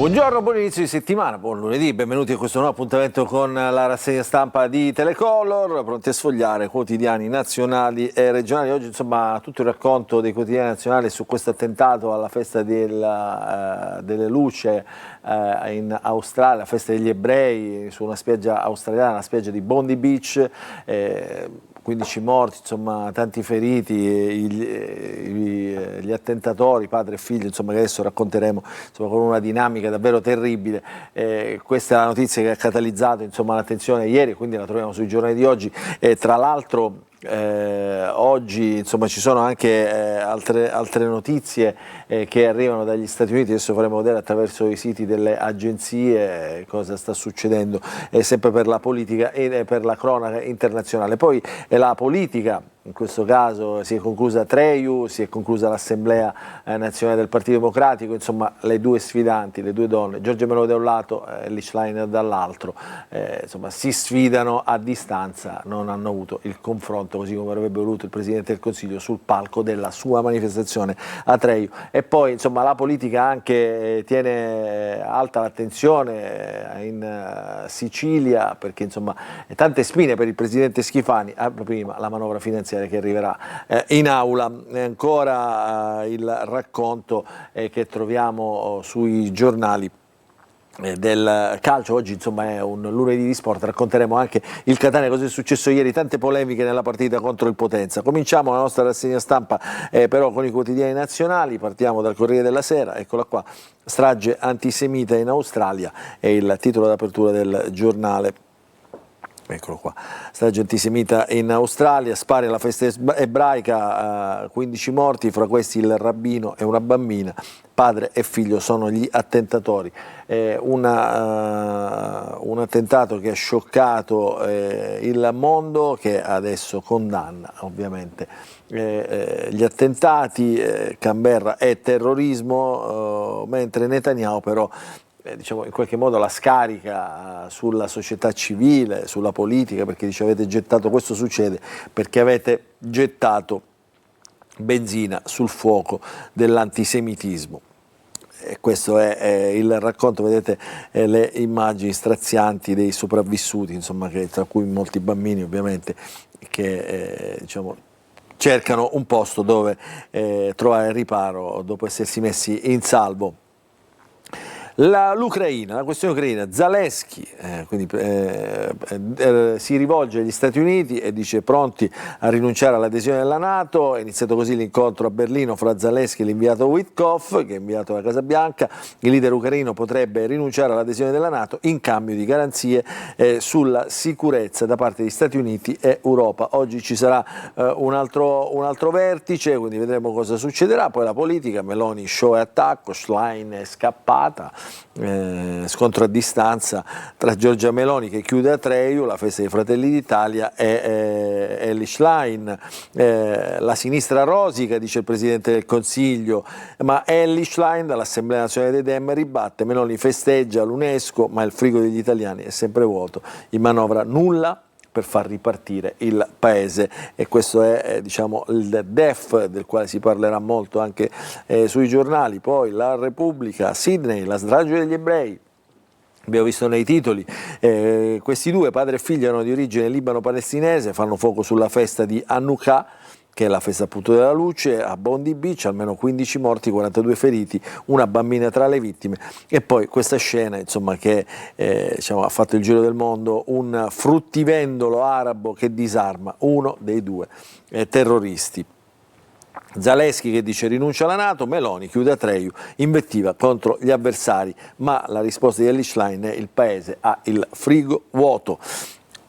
Buongiorno, buon inizio di settimana, buon lunedì, benvenuti a questo nuovo appuntamento con la rassegna stampa di Telecolor, pronti a sfogliare quotidiani nazionali e regionali. Oggi insomma tutto il racconto dei quotidiani nazionali su questo attentato alla festa delle luci in Australia, la festa degli ebrei su una spiaggia australiana, la spiaggia di Bondi Beach. 15 morti, insomma, tanti feriti, gli attentatori, padre e figlio, insomma, che adesso racconteremo, insomma, con una dinamica davvero terribile. Questa è la notizia che ha catalizzato, insomma, l'attenzione ieri, quindi la troviamo sui giornali di oggi. Tra l'altro oggi insomma ci sono anche altre notizie che arrivano dagli Stati Uniti. Adesso faremo vedere attraverso i siti delle agenzie cosa sta succedendo sempre per la politica e per la cronaca internazionale. Poi la politica, in questo caso si è conclusa Treiu, si è conclusa l'Assemblea Nazionale del Partito Democratico, insomma le due sfidanti, le due donne, Giorgia Meloni da un lato e Liz Schlein dall'altro, insomma si sfidano a distanza, non hanno avuto il confronto così come avrebbe voluto il Presidente del Consiglio sul palco della sua manifestazione a Treiu. E poi insomma la politica anche tiene alta l'attenzione in Sicilia, perché insomma tante spine per il Presidente Schifani, prima la manovra finanziaria che arriverà in aula. Ancora il racconto che troviamo sui giornali del calcio. Oggi insomma è un lunedì di sport, racconteremo anche il Catania, cosa è successo ieri, tante polemiche nella partita contro il Potenza. Cominciamo la nostra rassegna stampa però con i quotidiani nazionali, partiamo dal Corriere della Sera, eccola qua, strage antisemita in Australia è il titolo d'apertura del giornale. Eccolo qua, strage antisemita in Australia, spari alla festa ebraica, 15 morti, fra questi il rabbino e una bambina, padre e figlio sono gli attentatori. Un attentato che ha scioccato il mondo, che adesso condanna ovviamente gli attentati. Canberra è terrorismo, mentre Netanyahu però diciamo in qualche modo la scarica sulla società civile, sulla politica, perché dice avete gettato, questo succede perché avete gettato benzina sul fuoco dell'antisemitismo. E questo è il racconto, vedete le immagini strazianti dei sopravvissuti, insomma, tra cui molti bambini ovviamente, che diciamo cercano un posto dove trovare riparo dopo essersi messi in salvo. L'Ucraina, la questione ucraina, Zelensky si rivolge agli Stati Uniti e dice pronti a rinunciare all'adesione alla NATO. È iniziato così l'incontro a Berlino fra Zelensky e l'inviato Witkoff, che è inviato alla Casa Bianca. Il leader ucraino potrebbe rinunciare all'adesione della NATO in cambio di garanzie sulla sicurezza da parte di Stati Uniti e Europa. Oggi ci sarà un altro vertice, quindi vedremo cosa succederà. Poi la politica, Meloni show e attacco, Schlein è scappata. Scontro a distanza tra Giorgia Meloni che chiude a Treiu, la festa dei Fratelli d'Italia, e Liz Schlein. La sinistra rosica, dice il Presidente del Consiglio, ma Liz Schlein dall'Assemblea Nazionale dei Dem ribatte, Meloni festeggia l'UNESCO ma il frigo degli italiani è sempre vuoto, in manovra nulla per far ripartire il paese. E questo è diciamo il DEF del quale si parlerà molto anche sui giornali. Poi la Repubblica, Sydney, la strage degli ebrei. Abbiamo visto nei titoli, questi due, padre e figlio, erano di origine libano-palestinese, fanno fuoco sulla festa di Hanukkah, che è la festa appunto della luce, a Bondi Beach, almeno 15 morti, 42 feriti, una bambina tra le vittime. E poi questa scena insomma che diciamo, ha fatto il giro del mondo, un fruttivendolo arabo che disarma uno dei due terroristi. Zelensky che dice rinuncia alla NATO, Meloni chiude a Treiu, invettiva contro gli avversari, ma la risposta di Liz Schlein è il paese ha il frigo vuoto.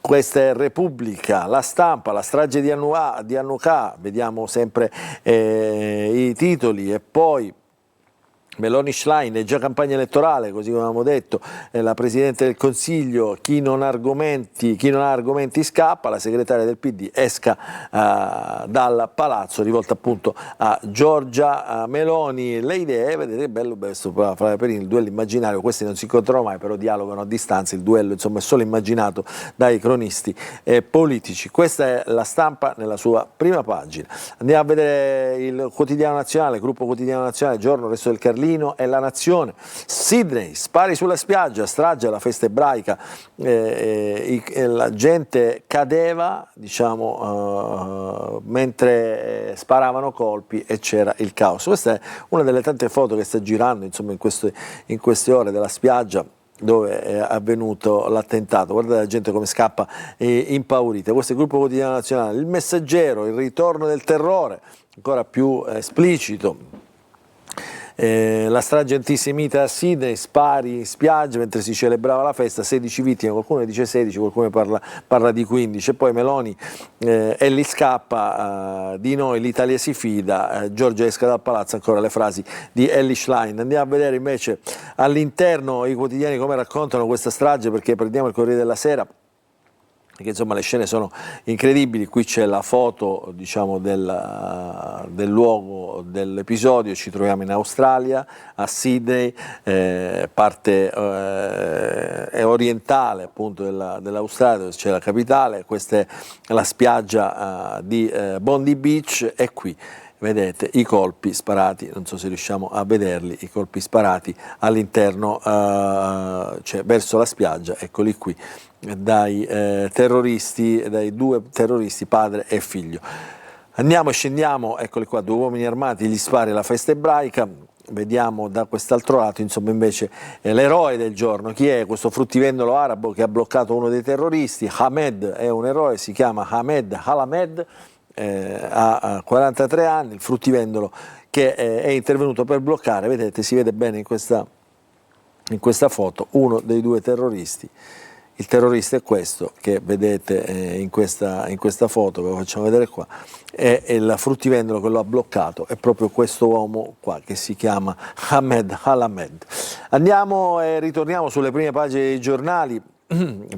Questa è Repubblica, La Stampa, la strage di Hanukkah, vediamo sempre i titoli. E poi Meloni Schlein, è già campagna elettorale, così come avevamo detto, la Presidente del Consiglio, chi non ha argomenti scappa, la segretaria del PD esca dal palazzo, rivolta appunto a Giorgia Meloni. Le idee, vedete che bello questo Flavio Perini, il duello immaginario, questi non si incontrano mai, però dialogano a distanza, il duello insomma è solo immaginato dai cronisti politici. Questa è La Stampa nella sua prima pagina. Andiamo a vedere il Quotidiano Nazionale, Gruppo Quotidiano Nazionale, Giorno, Resto del Carlino. Berlino e la nazione. Sydney, spari sulla spiaggia, strage alla festa ebraica, la gente cadeva, diciamo, mentre sparavano colpi e c'era il caos. Questa è una delle tante foto che sta girando, insomma, in queste ore della spiaggia dove è avvenuto l'attentato. Guardate la gente come scappa impaurita. Questo è il gruppo quotidiano nazionale. Il Messaggero, il ritorno del terrore, ancora più esplicito. La strage antisemita a Sydney, spari in spiaggia mentre si celebrava la festa, 16 vittime, qualcuno dice 16, qualcuno parla di 15, e poi Meloni, Elli scappa, di noi l'Italia si fida, Giorgia esca dal palazzo, ancora le frasi di Elly Schlein. Andiamo a vedere invece all'interno i quotidiani come raccontano questa strage, perché prendiamo il Corriere della Sera, perché insomma le scene sono incredibili. Qui c'è la foto, diciamo, del luogo dell'episodio. Ci troviamo in Australia, a Sydney, parte orientale appunto dell'Australia, dove c'è la capitale. Questa è la spiaggia di Bondi Beach, e qui vedete i colpi sparati, non so se riusciamo a vederli, i colpi sparati all'interno, cioè verso la spiaggia, eccoli qui, dai terroristi, dai due terroristi, padre e figlio. Andiamo e scendiamo, eccoli qua, due uomini armati, gli spari alla festa ebraica. Vediamo da quest'altro lato, insomma, invece l'eroe del giorno. Chi è questo fruttivendolo arabo che ha bloccato uno dei terroristi? Hamed è un eroe, si chiama Hamed Halamed, ha 43 anni, il fruttivendolo che è intervenuto per bloccare, vedete, si vede bene in questa foto, uno dei due terroristi. Il terrorista è questo che vedete in questa foto, che lo facciamo vedere qua, è il fruttivendolo che lo ha bloccato, è proprio questo uomo qua che si chiama Hamed Halamed. Andiamo e ritorniamo sulle prime pagine dei giornali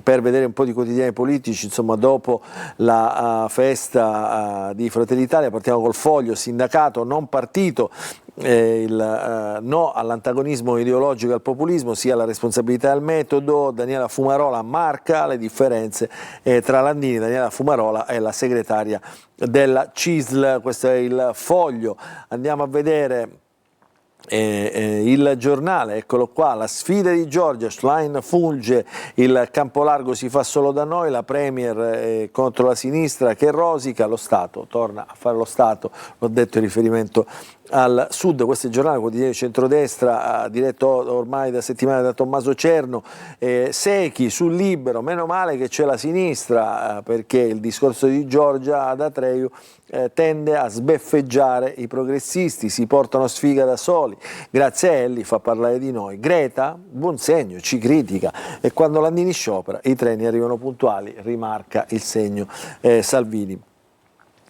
per vedere un po' di quotidiani politici. Insomma, dopo la festa di Fratelli d'Italia partiamo col Foglio, sindacato non partito, il no all'antagonismo ideologico e al populismo, sia la responsabilità del metodo. Daniela Fumarola marca le differenze tra Landini. Daniela Fumarola è la segretaria della CISL, questo è il Foglio. Andiamo a vedere il giornale, eccolo qua, la sfida di Giorgia, Schlein funge, il campo largo si fa solo da noi, la Premier contro la sinistra che rosica, lo Stato torna a fare lo Stato, l'ho detto in riferimento al Sud. Questo è il giornale quotidiano di centrodestra, diretto ormai da settimane da Tommaso Cerno. Secchi sul Libero, meno male che c'è la sinistra, perché il discorso di Giorgia ad Atreju tende a sbeffeggiare i progressisti, si portano sfiga da soli. Grazielli fa parlare di noi, Greta buon segno, ci critica, e quando Landini sciopera i treni arrivano puntuali, rimarca il segno Salvini.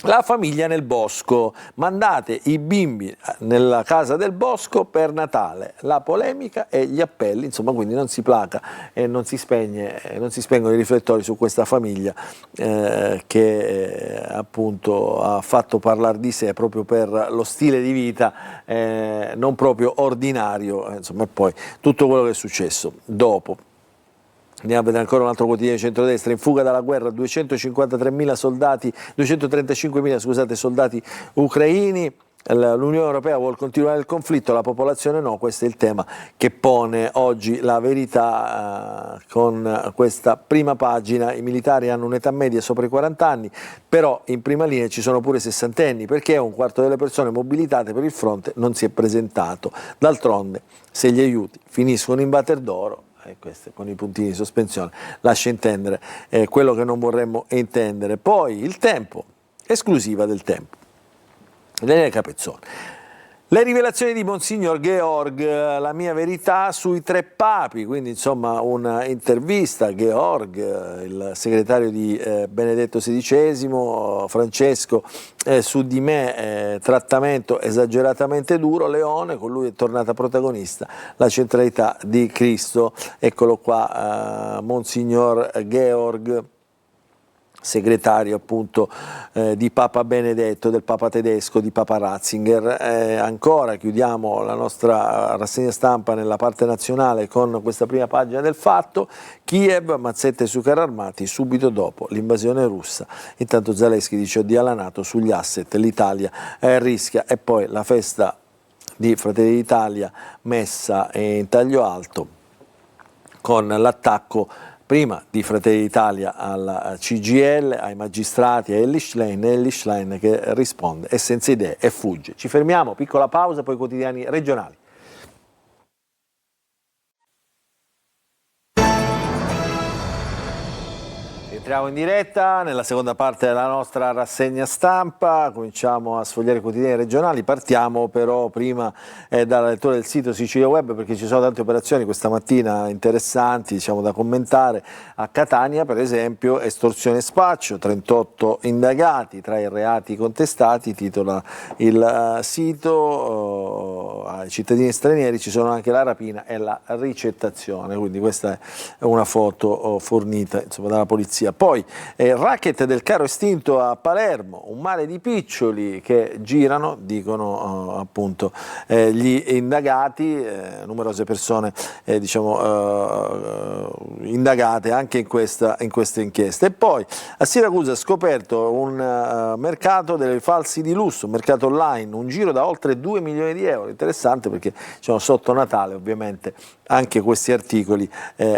La famiglia nel bosco, mandate i bimbi nella casa del bosco per Natale, la polemica e gli appelli, insomma, quindi non si placa e non si spengono i riflettori su questa famiglia che appunto ha fatto parlare di sé proprio per lo stile di vita non proprio ordinario, insomma, e poi tutto quello che è successo dopo. Andiamo a vedere ancora un altro quotidiano di centrodestra, in fuga dalla guerra 253.000 soldati, 235.000 scusate, soldati ucraini. L'Unione Europea vuole continuare il conflitto, la popolazione no. Questo è il tema che pone oggi La Verità con questa prima pagina. I militari hanno un'età media sopra i 40 anni, però in prima linea ci sono pure sessantenni, perché un quarto delle persone mobilitate per il fronte non si è presentato. D'altronde, se gli aiuti finiscono in Bater d'Oro, questo con i puntini di sospensione lascia intendere quello che non vorremmo intendere. Poi il Tempo, esclusiva del Tempo, Daniele Capezzone. Le rivelazioni di Monsignor Georg, la mia verità sui tre papi, quindi insomma un'intervista a Georg, il segretario di Benedetto XVI, Francesco, su di me, trattamento esageratamente duro, Leone, con lui è tornata protagonista la centralità di Cristo. Eccolo qua, Monsignor Georg, segretario appunto di Papa Benedetto, del Papa tedesco, di Papa Ratzinger. Ancora chiudiamo la nostra rassegna stampa nella parte nazionale con questa prima pagina del Fatto. Kiev, mazzette sui carri armati subito dopo l'invasione russa. Intanto Zelensky dice addio alla NATO, sugli asset l'Italia rischia, e poi la festa di Fratelli d'Italia messa in taglio alto con l'attacco prima di Fratelli d'Italia alla CGIL, ai magistrati, a Elly Schlein che risponde è senza idee e fugge. Ci fermiamo, piccola pausa, poi quotidiani regionali. Entriamo in diretta nella seconda parte della nostra rassegna stampa, cominciamo a sfogliare i quotidiani regionali, partiamo però prima dalla lettura del sito Sicilia Web perché ci sono tante operazioni questa mattina interessanti, diciamo, da commentare. A Catania per esempio estorsione e spaccio, 38 indagati tra i reati contestati, titola il sito, ai cittadini stranieri ci sono anche la rapina e la ricettazione, quindi questa è una foto fornita insomma, dalla polizia. Poi racket del carro estinto a Palermo, un mare di piccioli che girano, dicono appunto gli indagati, numerose persone indagate anche in queste inchieste. E poi a Siracusa scoperto un mercato delle falsi di lusso, un mercato online, un giro da oltre 2 milioni di euro, interessante perché sotto Natale ovviamente anche questi articoli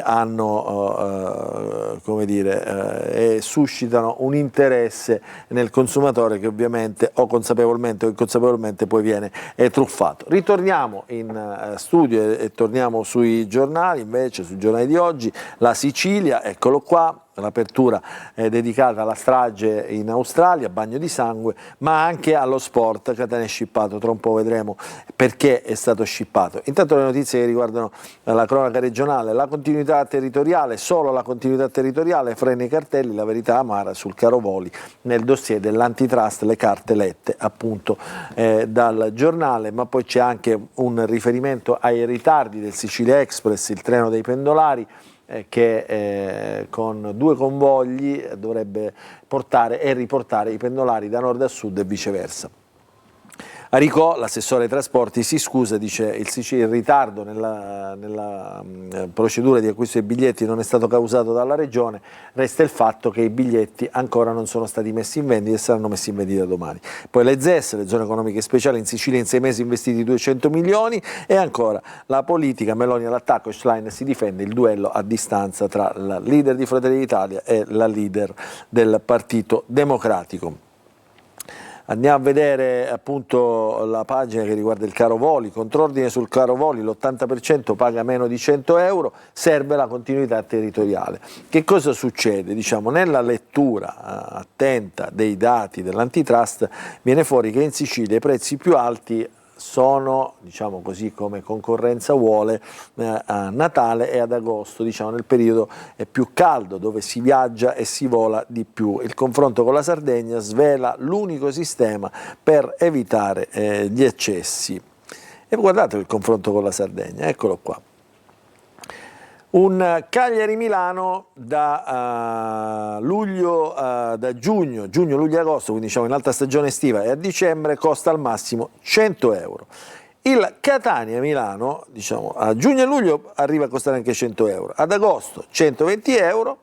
hanno come dire e suscitano un interesse nel consumatore che ovviamente o consapevolmente o inconsapevolmente poi viene truffato. Ritorniamo in studio e torniamo sui giornali, invece sui giornali di oggi, la Sicilia, eccolo qua. L'apertura è dedicata alla strage in Australia, bagno di sangue, ma anche allo sport. Catania è scippato, tra un po' vedremo perché è stato scippato. Intanto le notizie che riguardano la cronaca regionale, la continuità territoriale, solo la continuità territoriale frena i cartelli, la verità amara sul caro voli nel dossier dell'antitrust, le carte lette appunto dal giornale, ma poi c'è anche un riferimento ai ritardi del Sicilia Express, il treno dei pendolari, che con 2 convogli dovrebbe portare e riportare i pendolari da nord a sud e viceversa. Aricò, l'assessore ai trasporti, si scusa, dice il ritardo nella procedura di acquisto dei biglietti non è stato causato dalla Regione, resta il fatto che i biglietti ancora non sono stati messi in vendita e saranno messi in vendita domani. Poi le ZES, le zone economiche speciali, in Sicilia in 6 mesi investiti 200 milioni e ancora la politica, Meloni all'attacco, Schlein si difende, il duello a distanza tra la leader di Fratelli d'Italia e la leader del Partito Democratico. Andiamo a vedere appunto la pagina che riguarda il caro voli, contrordine sul caro voli, l'80% paga meno di 100 euro, serve la continuità territoriale. Che cosa succede? Diciamo, nella lettura attenta dei dati dell'antitrust viene fuori che in Sicilia i prezzi più alti sono, diciamo così, come concorrenza vuole, a Natale e ad agosto, diciamo nel periodo più caldo dove si viaggia e si vola di più. Il confronto con la Sardegna svela l'unico sistema per evitare gli eccessi. E guardate il confronto con la Sardegna, eccolo qua. Un Cagliari-Milano da giugno, luglio e agosto, quindi diciamo in alta stagione estiva, e a dicembre costa al massimo 100 euro. Il Catania-Milano, diciamo, a giugno e luglio arriva a costare anche 100 euro, ad agosto 120 euro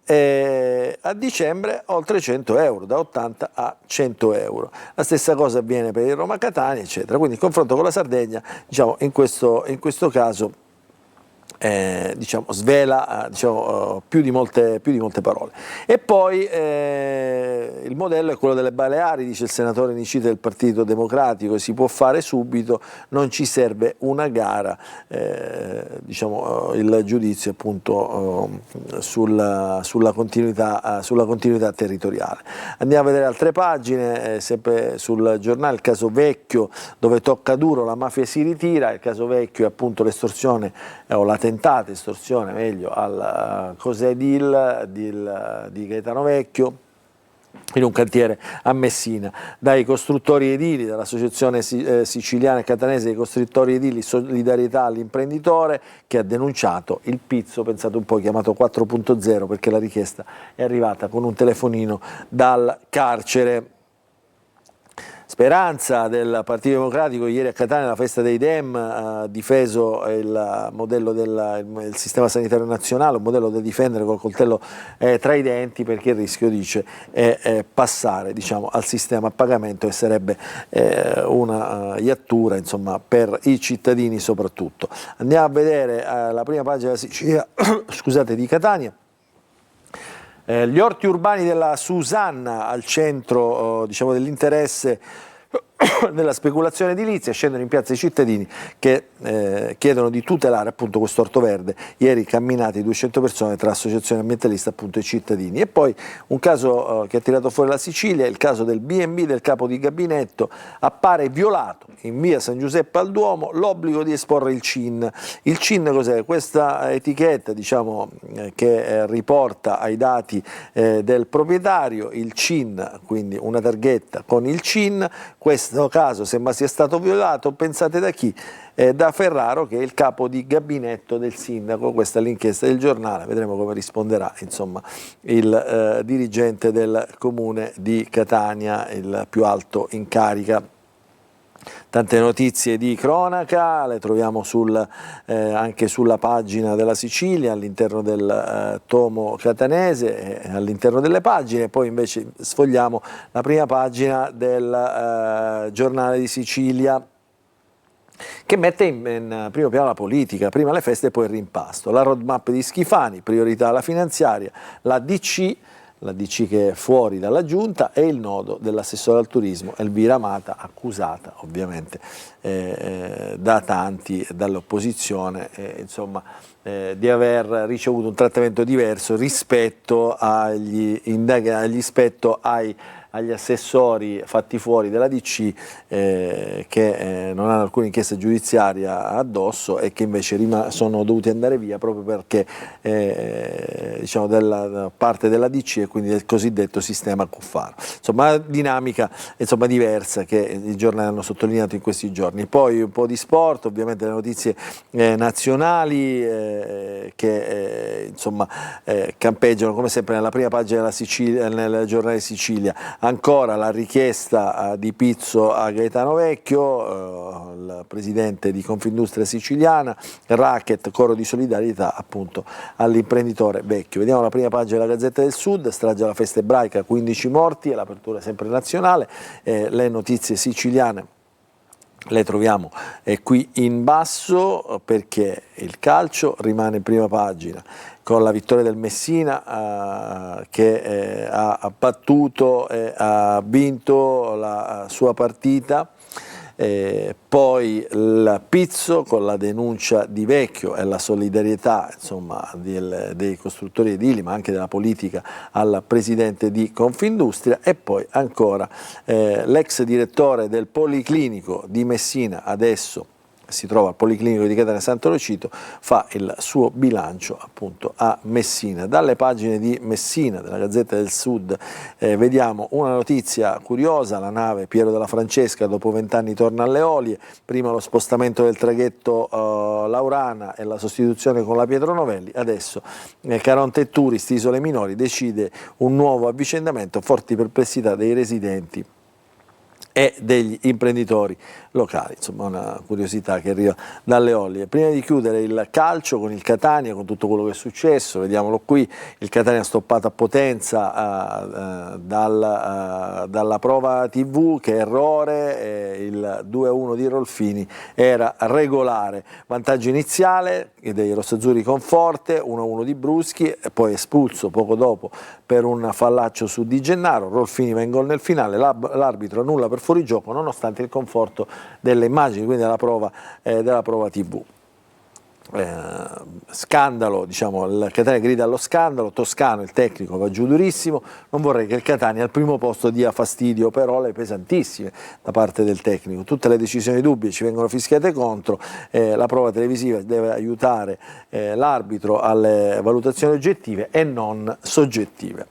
e a dicembre oltre 100 euro, da 80 a 100 euro. La stessa cosa avviene per il Roma-Catania, eccetera. Quindi il confronto con la Sardegna, diciamo, in questo caso svela più di molte parole. E poi il modello è quello delle Baleari, dice il senatore Nicita del Partito Democratico, si può fare subito, non ci serve una gara, il giudizio appunto sulla continuità territoriale. Andiamo a vedere altre pagine, sempre sul giornale, il caso Vecchio, dove tocca duro, la mafia si ritira. Il caso Vecchio è appunto l'estorsione o la tentata estorsione, meglio, al Cosedil di Gaetano Vecchio in un cantiere a Messina, dai costruttori edili, dall'associazione siciliana e catanese dei costruttori edili, solidarietà all'imprenditore, che ha denunciato il pizzo, pensate un po', chiamato 4.0, perché la richiesta è arrivata con un telefonino dal carcere. Speranza del Partito Democratico ieri a Catania, alla festa dei Dem, ha difeso il modello il sistema sanitario nazionale, un modello da difendere col coltello tra i denti, perché il rischio, dice, è passare, diciamo, al sistema a pagamento, e sarebbe una iattura, insomma, per i cittadini soprattutto. Andiamo a vedere la prima pagina della Sicilia, scusate, di Catania. Gli orti urbani della Susanna al centro, diciamo, dell'interesse della speculazione edilizia. Scendono in piazza i cittadini che chiedono di tutelare appunto questo orto verde. Ieri camminate 200 persone tra associazioni ambientaliste appunto e cittadini. E poi un caso che ha tirato fuori la Sicilia, il caso del B&B del capo di gabinetto. Appare violato in via San Giuseppe al Duomo l'obbligo di esporre il CIN. Il CIN cos'è? Questa etichetta, diciamo, che riporta ai dati del proprietario il CIN, quindi una targhetta con il CIN. Questo caso sembra sia stato violato, pensate da chi? Da Ferraro, che è il capo di gabinetto del sindaco. Questa è l'inchiesta del Giornale, vedremo come risponderà, insomma, il dirigente del comune di Catania, il più alto in carica. Tante notizie di cronaca le troviamo anche sulla pagina della Sicilia, all'interno del tomo catanese, all'interno delle pagine. Poi invece sfogliamo la prima pagina del Giornale di Sicilia, che mette in primo piano la politica, prima le feste e poi il rimpasto. La roadmap di Schifani, priorità alla finanziaria, la DC che è fuori dalla giunta, e il nodo dell'assessore al turismo Elvira Amata, accusata ovviamente da tanti, dall'opposizione, insomma, di aver ricevuto un trattamento diverso rispetto agli assessori fatti fuori dalla DC, che non hanno alcuna inchiesta giudiziaria addosso e che invece sono dovuti andare via proprio perché diciamo da parte della DC e quindi del cosiddetto sistema Cuffaro. Insomma, una dinamica, insomma, diversa che i giornali hanno sottolineato in questi giorni. Poi un po' di sport, ovviamente le notizie nazionali che insomma campeggiano come sempre nella prima pagina della Sicilia, nel Giornale di Sicilia. Ancora la richiesta di pizzo a Gaetano Vecchio, il presidente di Confindustria Siciliana, racket, coro di solidarietà appunto all'imprenditore Vecchio. Vediamo la prima pagina della Gazzetta del Sud, strage alla festa ebraica, 15 morti, l'apertura sempre nazionale, le notizie siciliane le troviamo qui in basso, perché il calcio rimane in prima pagina con la vittoria del Messina che ha battuto e ha vinto la sua partita. Poi il pizzo con la denuncia di Vecchio e la solidarietà, insomma, dei costruttori edili, ma anche della politica, al presidente di Confindustria. E poi ancora l'ex direttore del Policlinico di Messina, adesso si trova al Policlinico di Catania Santo Rocito, fa il suo bilancio appunto a Messina. Dalle pagine di Messina, della Gazzetta del Sud, vediamo una notizia curiosa: la nave Piero della Francesca dopo 20 anni torna alle Olie, prima lo spostamento del traghetto Laurana e la sostituzione con la Pietro Novelli, adesso Caronte e Tourist, Isole Minori, decide un nuovo avvicendamento, forti perplessità dei residenti e degli imprenditori locali. Insomma, una curiosità che arriva dalle Olie. Prima di chiudere il calcio con il Catania, con tutto quello che è successo, vediamolo qui: il Catania stoppato a Potenza dalla prova TV, che errore, il 2-1 di Rolfini era regolare, vantaggio iniziale dei rossazzurri con Forte, 1-1 di Bruschi, e poi espulso poco dopo per un fallaccio su Di Gennaro. Rolfini va in gol nel finale, l'arbitro annulla per fuorigioco nonostante il conforto delle immagini, quindi della prova TV. Scandalo, diciamo, il Catania grida allo scandalo, Toscano, il tecnico, va giù durissimo. Non vorrei che il Catania al primo posto dia fastidio, parole pesantissime da parte del tecnico. Tutte le decisioni dubbie ci vengono fischiate contro, la prova televisiva deve aiutare l'arbitro alle valutazioni oggettive e non soggettive.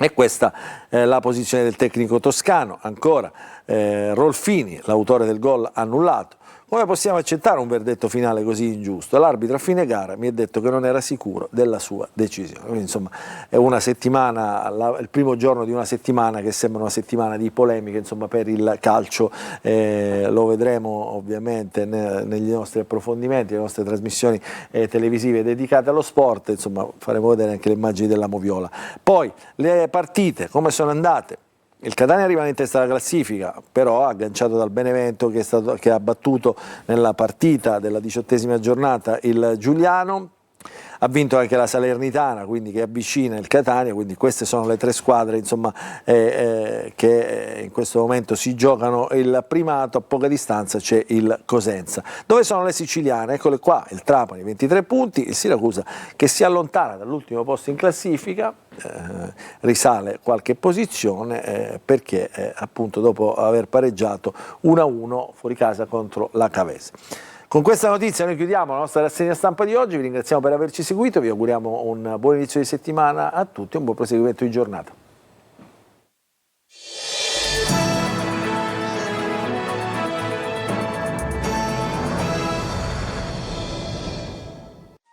E questa la posizione del tecnico toscano, ancora Rolfini, l'autore del gol annullato. Come possiamo accettare un verdetto finale così ingiusto? L'arbitro a fine gara mi ha detto che non era sicuro della sua decisione. Quindi, insomma, è una settimana, il primo giorno di una settimana che sembra una settimana di polemiche, insomma, per il calcio. Lo vedremo ovviamente negli nostri approfondimenti, le nostre trasmissioni televisive dedicate allo sport. Insomma, faremo vedere anche le immagini della Moviola. Poi le partite, come sono andate? Il Catania rimane in testa alla classifica, però agganciato dal Benevento che ha battuto nella partita della 18ª giornata il Giuliano. Ha vinto anche la Salernitana, quindi che avvicina il Catania, quindi queste sono le 3 squadre, insomma, che in questo momento si giocano il primato. A poca distanza c'è il Cosenza. Dove sono le siciliane? Eccole qua, il Trapani 23 punti, il Siracusa che si allontana dall'ultimo posto in classifica, risale qualche posizione perché appunto dopo aver pareggiato 1-1 fuori casa contro la Cavese. Con questa notizia noi chiudiamo la nostra rassegna stampa di oggi, vi ringraziamo per averci seguito, vi auguriamo un buon inizio di settimana a tutti e un buon proseguimento di giornata.